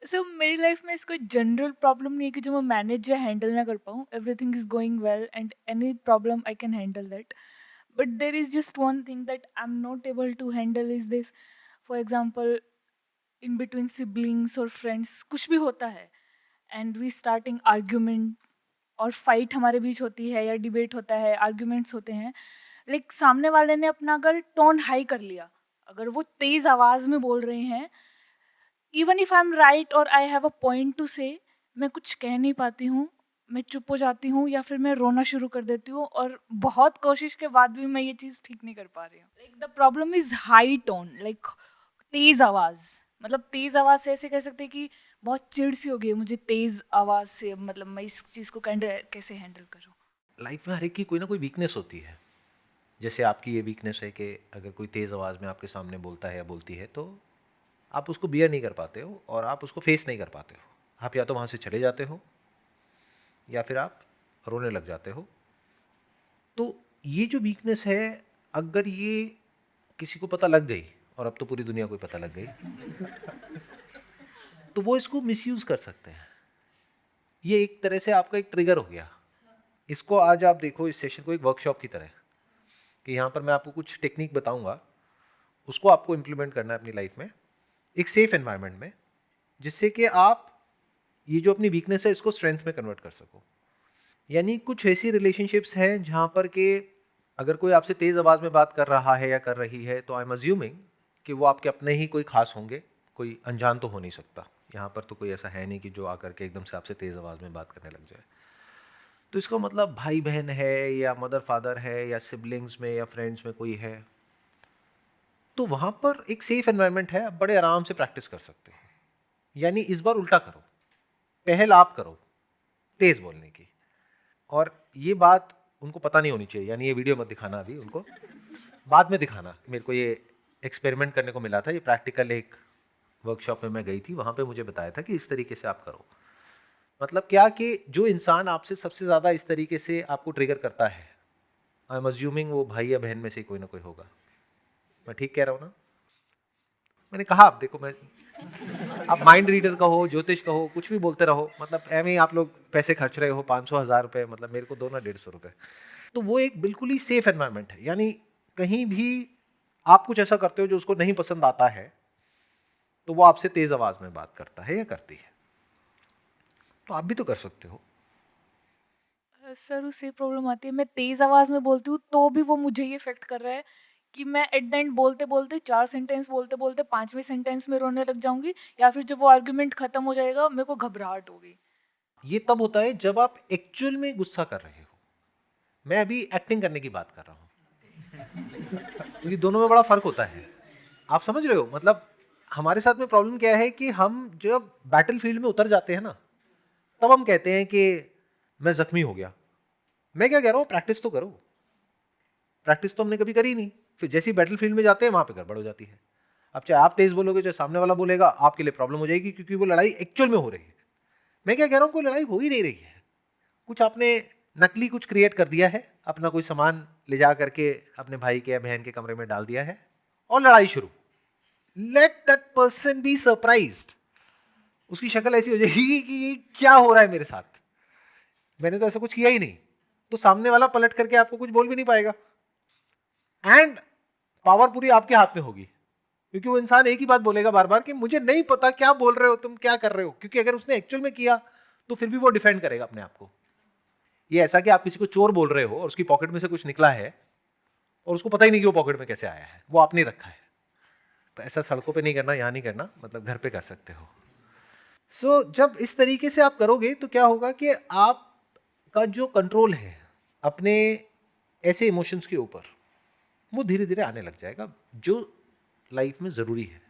So मेरी लाइफ में इसको जनरल प्रॉब्लम नहीं है कि जो मैं मैनेज या हैंडल ना कर पाऊँ। Everything is going well and any problem I can handle that, but there is just one thing that I am not able to handle is this. For example, in between siblings और friends कुछ भी होता है and we starting argument और fight हमारे बीच होती है या डिबेट होता है, आर्ग्यूमेंट्स होते हैं, लाइक सामने वाले ने अपना अगर टोन हाई कर लिया, अगर वो तेज़ आवाज़ में बोल रहे हैं, even if I'm right or I have a point to say, मैं कुछ कह नहीं पाती हूँ, मैं चुप हो जाती हूँ या फिर मैं रोना शुरू कर देती हूँ और बहुत कोशिश के बाद भी मैं ये चीज़ ठीक नहीं कर पा रही हूँ। Like the problem is high tone, like तेज़ आवाज़। मतलब तेज़ आवाज़ से ऐसे कह सकते हैं कि बहुत चिढ़ सी हो गई है मुझे तेज़ आवाज़ से, मतलब मैं इस चीज़ को कैसे हैंडल करूँ? लाइफ में हर एक की कोई ना कोई वीकनेस होती है। जैसे आपकी ये वीकनेस है कि अगर कोई तेज़ आवाज़ में आपके सामने बोलता है या बोलती है तो आप उसको बियर नहीं कर पाते हो और आप उसको फेस नहीं कर पाते हो। आप या तो वहाँ से चले जाते हो या फिर आप रोने लग जाते हो। तो ये जो वीकनेस है, अगर ये किसी को पता लग गई, और अब तो पूरी दुनिया को ही पता लग गई, तो वो इसको मिसयूज़ कर सकते हैं। ये एक तरह से आपका एक ट्रिगर हो गया। इसको आज आप देखो इस सेशन को एक वर्कशॉप की तरह, कि यहाँ पर मैं आपको कुछ टेक्निक बताऊंगा, उसको आपको इम्प्लीमेंट करना है अपनी लाइफ में एक सेफ एनवायरनमेंट में, जिससे कि आप ये जो अपनी वीकनेस है इसको स्ट्रेंथ में कन्वर्ट कर सको। यानी कुछ ऐसी रिलेशनशिप्स हैं जहाँ पर के अगर कोई आपसे तेज़ आवाज़ में बात कर रहा है या कर रही है तो आई एम अज्यूमिंग कि वो आपके अपने ही कोई खास होंगे, कोई अनजान तो हो नहीं सकता। यहाँ पर तो कोई ऐसा है नहीं कि जो आकर के एकदम से आपसे तेज़ आवाज़ में बात करने लग जाए। तो इसका मतलब भाई बहन है या मदर फादर है या सिबलिंग्स में या फ्रेंड्स में कोई है, तो वहाँ पर एक सेफ एनवायरनमेंट है, आप बड़े आराम से प्रैक्टिस कर सकते हो। यानी इस बार उल्टा करो, पहल आप करो तेज़ बोलने की। और ये बात उनको पता नहीं होनी चाहिए, यानी ये वीडियो मत दिखाना अभी उनको, बाद में दिखाना। मेरे को ये एक्सपेरिमेंट करने को मिला था, ये प्रैक्टिकल एक वर्कशॉप में मैं गई थी, वहाँ पे मुझे बताया था कि इस तरीके से आप करो। मतलब क्या कि जो इंसान आपसे सबसे ज़्यादा इस तरीके से आपको ट्रिगर करता है, आई एम अज्यूमिंग वो भाई या बहन में से कोई ना कोई होगा। मैं ठीक कह रहा हूँ ना? मैंने कहा, आप देखो, मैं आप माइंड रीडर कहो, ज्योतिष कहो, कुछ भी बोलते रहो, मतलब एम ही आप लोग पैसे खर्च रहे हो 500,000 रुपये, मतलब मेरे को दो ना 150 रुपये। तो वो एक बिल्कुल ही सेफ एनवायरनमेंट है। यानी कहीं भी आप कुछ ऐसा करते हो जो उसको नहीं पसंद आता है तो वो आपसे तेज आवाज में बात करता है या करती है। तो आप भी तो कर सकते हो। सर उससे प्रॉब्लम आती है, मैं तेज़ आवाज़ में बोलती हूँ तो भी वो मुझे ही इफ़ेक्ट कर रहा है कि मैं एट द एंड बोलते-बोलते 4 सेंटेंस बोलते-बोलते 5वें सेंटेंस में रोने लग जाऊँगी या फिर जब वो आर्गुमेंट खत्म हो जाएगा मेरे को घबराहट होगी। ये तब होता है जब आप एक्चुअल में गुस्सा कर रहे हो। मैं अभी एक्टिंग करने की बात कर रहा हूं, क्योंकि दोनों में बड़ा फर्क होता है। आप समझ रहे हो? मतलब हमारे साथ में प्रॉब्लम क्या है कि हम जब बैटल फील्ड में उतर जाते हैं ना, तब हम कहते हैं कि मैं जख्मी हो गया। मैं क्या कह रहा हूं, प्रैक्टिस तो करो। प्रैक्टिस तो हमने कभी करी नहीं, फिर जैसी बैटल फील्ड में जाते हैं वहां पे गड़बड़ हो जाती है। अब चाहे आप तेज बोलोगे चाहे सामने वाला बोलेगा, आपके लिए प्रॉब्लम हो जाएगी, क्योंकि वो लड़ाई एक्चुअल में हो रही है। मैं क्या कह रहा हूं, कोई लड़ाई हो ही नहीं रही है, कुछ आपने नकली कुछ क्रिएट कर दिया है, अपना कोई सामान ले जा करके अपने भाई के या बहन के कमरे में डाल दिया है और लड़ाई शुरू। Let that person be surprised. उसकी शक्ल ऐसी हो जाएगी कि ये क्या हो रहा है मेरे साथ, मैंने तो ऐसा कुछ किया ही नहीं। तो सामने वाला पलट करके आपको कुछ बोल भी नहीं पाएगा एंड पावर पूरी आपके हाथ में होगी, क्योंकि वो इंसान एक ही बात बोलेगा बार बार कि मुझे नहीं पता क्या बोल रहे हो तुम, क्या कर रहे हो। क्योंकि अगर उसने एक्चुअल में किया तो फिर भी वो डिफेंड करेगा अपने आप को। ये ऐसा कि आप किसी को चोर बोल रहे हो और उसकी पॉकेट में से कुछ निकला है और उसको पता ही नहीं कि वो पॉकेट में कैसे आया है, वो आपने रखा है। तो ऐसा सड़कों पे नहीं करना, यहाँ नहीं करना, मतलब घर पे कर सकते हो। सो जब इस तरीके से आप करोगे तो क्या होगा कि आपका जो कंट्रोल है अपने ऐसे इमोशंस के ऊपर, वो धीरे धीरे आने लग जाएगा, जो लाइफ में ज़रूरी है।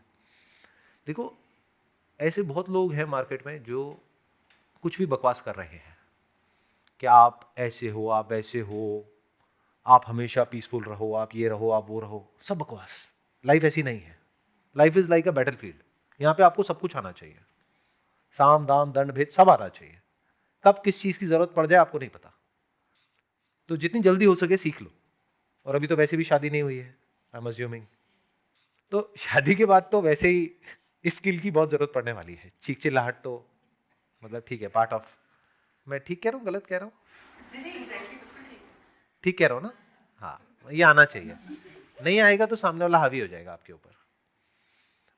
देखो, ऐसे बहुत लोग हैं मार्केट में जो कुछ भी बकवास कर रहे हैं कि आप ऐसे हो, आप ऐसे हो, आप हमेशा पीसफुल रहो, आप ये रहो, आप वो रहो। सब बकवास। लाइफ ऐसी नहीं है। Life is like a battle field. यहाँ पे आपको सब कुछ आना चाहिए, साम दाम दंड भेद सब आना चाहिए। कब किस चीज़ की जरूरत पड़ जाए आपको नहीं पता। तो जितनी जल्दी हो सके सीख लो। और अभी तो वैसे भी शादी नहीं हुई है, आई एम अज्यूमिंग, तो शादी के बाद तो वैसे ही इस स्किल की बहुत जरूरत पड़ने वाली है। चीख चिल्लाहट तो मतलब ठीक है, पार्ट ऑफ। मैं ठीक कह रहा हूँ, गलत कह रहा हूँ? ठीक कह रहा हूँ ना? हाँ, ये आना चाहिए। नहीं आएगा तो सामने वाला हावी हो जाएगा आपके ऊपर।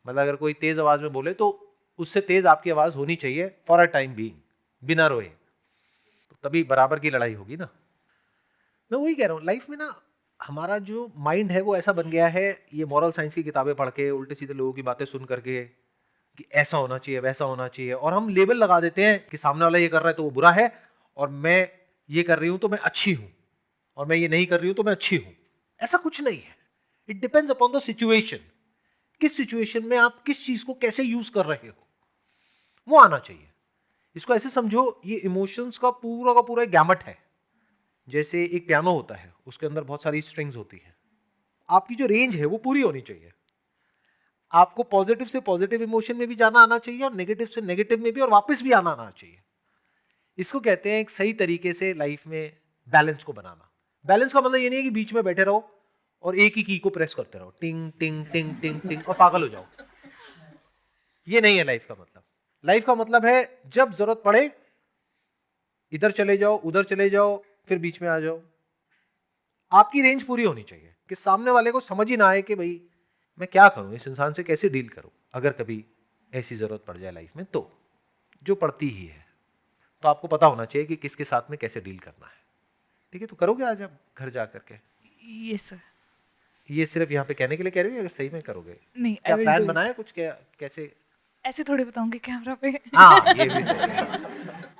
मतलब अगर कोई तेज आवाज में बोले तो उससे तेज आपकी आवाज होनी चाहिए फॉर अ टाइम बीइंग, बिना रोए, तो तभी बराबर की लड़ाई होगी ना। मैं वही कह रहा हूँ, लाइफ में ना हमारा जो माइंड है वो ऐसा बन गया है, ये मॉरल साइंस की किताबें पढ़ के, उल्टे सीधे लोगों की बातें सुन करके, कि ऐसा होना चाहिए, वैसा होना चाहिए, और हम लेबल लगा देते हैं कि सामने वाला ये कर रहा है तो वो बुरा है, और मैं ये कर रही हूं तो मैं अच्छी हूं, और मैं ये नहीं कर रही हूं तो मैं अच्छी हूं। ऐसा कुछ नहीं है। It depends upon the situation. किस सिचुएशन में आप किस चीज को कैसे यूज कर रहे हो, वो आना चाहिए। इसको ऐसे समझो, ये इमोशंस का पूरा गैमट है। जैसे एक पियानो होता है, उसके अंदर बहुत सारी स्ट्रिंग्स होती हैं। आपकी जो रेंज है वो पूरी होनी चाहिए। आपको पॉजिटिव से पॉजिटिव इमोशन में भी जाना आना चाहिए, और नेगेटिव से नेगेटिव में भी, और वापस भी आना आना चाहिए। इसको कहते हैं एक सही तरीके से लाइफ में बैलेंस को बनाना। बैलेंस का मतलब ये नहीं है कि बीच में बैठे रहो और एक ही की को प्रेस करते रहो, टिंग टिंग टिंग टिंग टिंग, और पागल हो जाओ। ये नहीं है लाइफ का मतलब। लाइफ का मतलब है जब जरूरत पड़े इधर चले जाओ, उधर चले जाओ, फिर बीच में आ जाओ। आपकी रेंज पूरी होनी चाहिए कि सामने वाले को समझ ही ना आए कि भाई मैं क्या करूं, इस इंसान से कैसे डील करूं, अगर कभी ऐसी जरूरत पड़ जाए लाइफ में तो, जो पड़ती ही है। तो आपको पता होना चाहिए कि किसके साथ में कैसे डील करना है। ठीक है, तो करोगे आज आप घर जा करके? Yes sir. ये सिर्फ यहाँ पे कहने के लिए कह रहे हो या सही में करोगे? नहीं, क्या I will plan do it. बनाया कुछ, क्या कैसे? ऐसे थोड़ी बताऊंगी कैमरा पे। हाँ, ये भी सही है।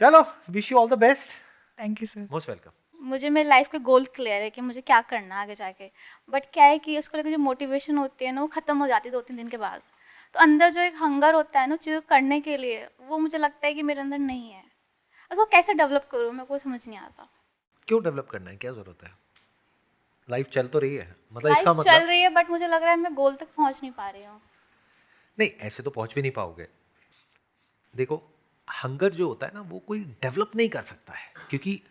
चलो, wish you all the best. Thank you sir. Most welcome. मुझे मेरे लाइफ का गोल क्लियर है कि मुझे क्या करना है आगे जाके, बट क्या है कि उसको लेकर जो मोटिवेशन होती है ना, वो ख़त्म हो जाती है 2-3 दिन के बाद। तो अंदर जो एक हंगर होता है ना चीज़ करने के लिए, वो मुझे लगता है कि मेरे अंदर नहीं है। उसको कैसे डेवलप करूँ मेरे को समझ नहीं आता। क्यों डेवलप करना है, क्या जरूरत है? लाइफ चल तो रही है, मतलब लाइफ इसका चल मतलब रही है बट मुझे लग रहा है मैं गोल तक पहुँच नहीं पा रही हूँ। नहीं, ऐसे तो पहुंच भी नहीं पाओगे। देखो, हंगर जो होता है ना, वो कोई डेवलप नहीं कर सकता है, क्योंकि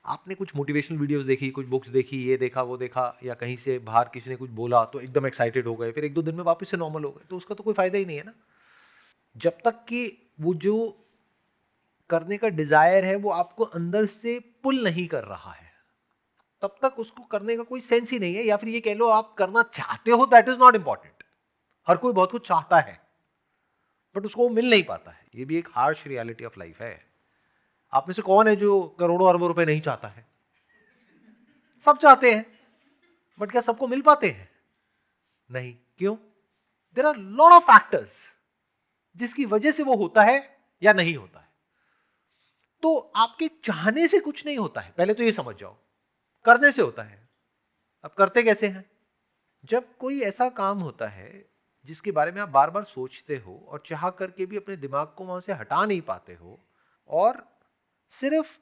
आपने कुछ मोटिवेशनल वीडियोस देखी, कुछ बुक्स देखी, ये देखा वो देखा, या कहीं से बाहर किसी ने कुछ बोला तो एकदम एक्साइटेड हो गए, फिर 1-2 दिन में वापस से नॉर्मल हो गए, तो उसका तो कोई फायदा ही नहीं है ना। जब तक कि वो जो करने का डिजायर है वो आपको अंदर से पुल नहीं कर रहा है, तब तक उसको करने का कोई सेंस ही नहीं है। या फिर ये कह लो आप करना चाहते हो, दैट इज नॉट इंपॉर्टेंट। हर कोई बहुत कुछ चाहता है, बट उसको वो मिल नहीं पाता है। ये भी एक हार्श रियलिटी ऑफ लाइफ है। आप में से कौन है जो करोड़ों अरबों रुपए नहीं चाहता है? सब चाहते हैं, बट क्या सबको मिल पाते हैं? नहीं। क्यों? There are lot of factors जिसकी वजह से वो होता है या नहीं होता है। तो आपके चाहने से कुछ नहीं होता है, पहले तो ये समझ जाओ। करने से होता है। अब करते कैसे हैं? जब कोई ऐसा काम होता है जिसके बारे में आप बार बार सोचते हो और चाह करके भी अपने दिमाग को वहां से हटा नहीं पाते हो, और सिर्फ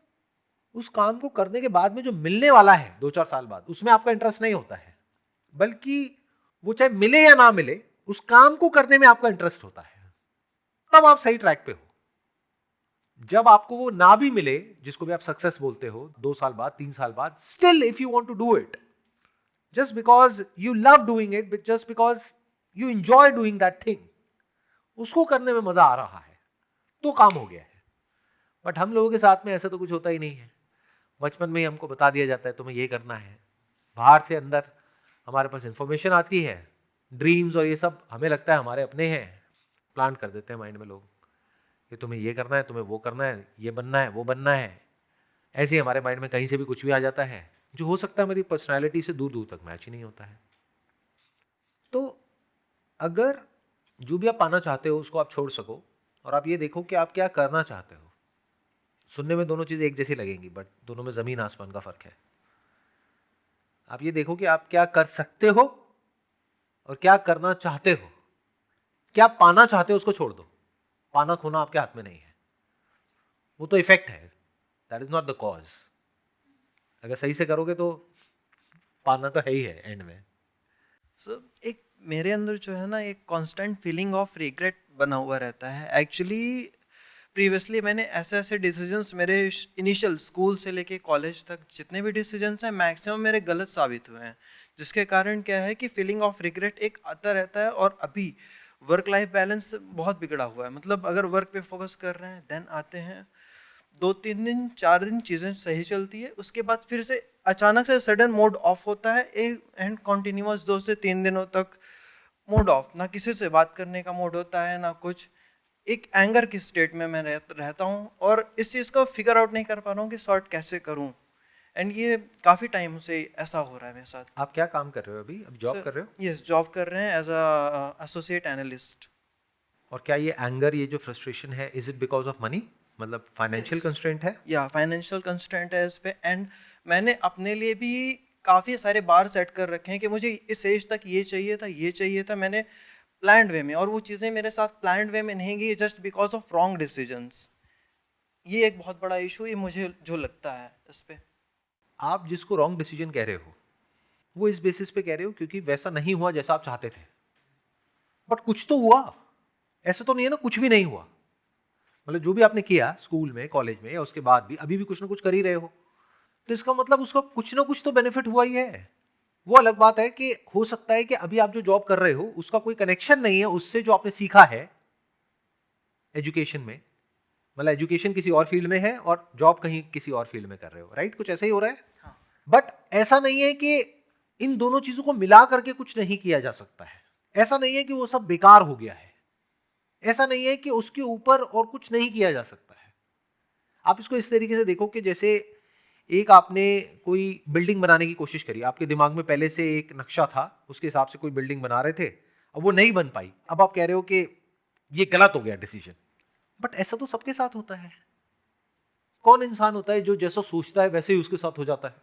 उस काम को करने के बाद में जो मिलने वाला है 2-4 साल बाद, उसमें आपका इंटरेस्ट नहीं होता है, बल्कि वो चाहे मिले या ना मिले, उस काम को करने में आपका इंटरेस्ट होता है, तब आप सही ट्रैक पे हो। जब आपको वो ना भी मिले, जिसको भी आप सक्सेस बोलते हो, 2 साल बाद, 3 साल बाद, still if you want to do it just because you love doing it, but just because you enjoy doing that thing, उसको करने में मजा आ रहा है, तो काम हो गया है। बट हम लोगों के साथ में ऐसा तो कुछ होता ही नहीं है। बचपन में ही हमको बता दिया जाता है तुम्हें ये करना है, बाहर से अंदर हमारे पास इंफॉर्मेशन आती है, ड्रीम्स और ये सब हमें लगता है हमारे अपने हैं, प्लान कर देते हैं माइंड में लोग कि तुम्हें ये करना है, तुम्हें वो करना है, ये बनना है, वो बनना है। ऐसे ही हमारे माइंड में कहीं से भी कुछ भी आ जाता है जो हो सकता है मेरी पर्सनालिटी से दूर दूर तक मैच ही नहीं होता है। तो अगर जो भी आप पाना चाहते हो उसको आप छोड़ सको, और आप ये देखो कि आप क्या करना चाहते हो। सुनने में दोनों चीजें एक जैसी लगेंगी, बट दोनों में जमीन आसमान का फर्क है। आप ये देखो कि आप क्या कर सकते हो और क्या करना चाहते हो। क्या पाना चाहते हो उसको छोड़ दो, पाना खोना आपके हाथ में नहीं है, वो तो इफेक्ट है, that is not the cause. अगर सही से करोगे तो पाना तो है ही है एंड में। सो एक मेरे अंदर जो है ना, एक कांस्टेंट फीलिंग ऑफ रिग्रेट बना हुआ रहता है। एक्चुअली प्रीवियसली मैंने ऐसे ऐसे डिसीजंस, मेरे इनिशियल स्कूल से लेके कॉलेज तक जितने भी डिसीजंस हैं मैक्सिमम मेरे गलत साबित हुए हैं, जिसके कारण क्या है कि फीलिंग ऑफ रिग्रेट एक आता रहता है। और अभी वर्क लाइफ बैलेंस बहुत बिगड़ा हुआ है। मतलब अगर वर्क पे फोकस कर रहे हैं, देन आते हैं 2-3 दिन 4 दिन चीज़ें सही चलती है, उसके बाद फिर से अचानक से सडन मोड ऑफ होता है, एक एंड कॉन्टिन्यूस 2 से 3 दिनों तक मोड ऑफ, ना किसी से बात करने का मूड होता है ना कुछ। एक एंगर की स्टेट में मैं रहता हूँ और इस चीज़ को फिगर आउट नहीं कर पा रहा हूँ कि सॉर्ट कैसे करूँ। एंड ये काफ़ी टाइम से ऐसा हो रहा है मेरे साथ। आप क्या काम कर रहे हो अभी? अब जॉब कर रहे हो? यस, जॉब कर रहे हैं एज अ एसोसिएट एनालिस्ट। और क्या ये एंगर, ये जो फ्रस्ट्रेशन है, is it because of money? मतलब फाइनेंशियल Yes. कंस्ट्रेंट है? या फाइनेंशियल कंस्ट्रेंट है इस पे। एंड मैंने अपने लिए भी काफ़ी सारे बार सेट कर रखे हैं कि मुझे इस एज तक ये चाहिए था, ये चाहिए था, मैंने प्लान्ड वे में, और वो चीज़ें मेरे साथ प्लान्ड वे में नहीं गई just because of wrong decisions. ये एक बहुत बड़ा इशू ये मुझे जो लगता है इस पे। आप जिसको रॉन्ग डिसीजन कह रहे हो, वो इस बेसिस पे कह रहे हो क्योंकि वैसा नहीं हुआ जैसा आप चाहते थे। बट कुछ तो हुआ, ऐसा तो नहीं है ना कुछ भी नहीं हुआ। मतलब जो भी आपने किया स्कूल में, कॉलेज में, या उसके बाद भी अभी भी कुछ ना कुछ कर ही रहे हो, तो इसका मतलब उसका कुछ ना कुछ तो बेनिफिट हुआ ही है। वो अलग बात है कि हो सकता है कि अभी आप जो जॉब कर रहे हो उसका कोई कनेक्शन नहीं है उससे जो आपने सीखा है एजुकेशन में। मतलब एजुकेशन किसी और फील्ड में है और जॉब कहीं किसी और फील्ड में कर रहे हो, राइट? कुछ ऐसा ही हो रहा है। हाँ। बट ऐसा नहीं है कि इन दोनों चीजों को मिला करके कुछ नहीं किया जा सकता है। ऐसा नहीं है कि वो सब बेकार हो गया है। ऐसा नहीं है कि उसके ऊपर और कुछ नहीं किया जा सकता है। आप इसको इस तरीके से देखो कि जैसे एक आपने कोई बिल्डिंग बनाने की कोशिश करी, आपके दिमाग में पहले से एक नक्शा था, उसके हिसाब से कोई बिल्डिंग बना रहे थे, अब वो नहीं बन पाई। अब आप कह रहे हो कि ये गलत हो गया डिसीजन। बट ऐसा तो सबके साथ होता है। कौन इंसान होता है जो जैसा सोचता है वैसे ही उसके साथ हो जाता है?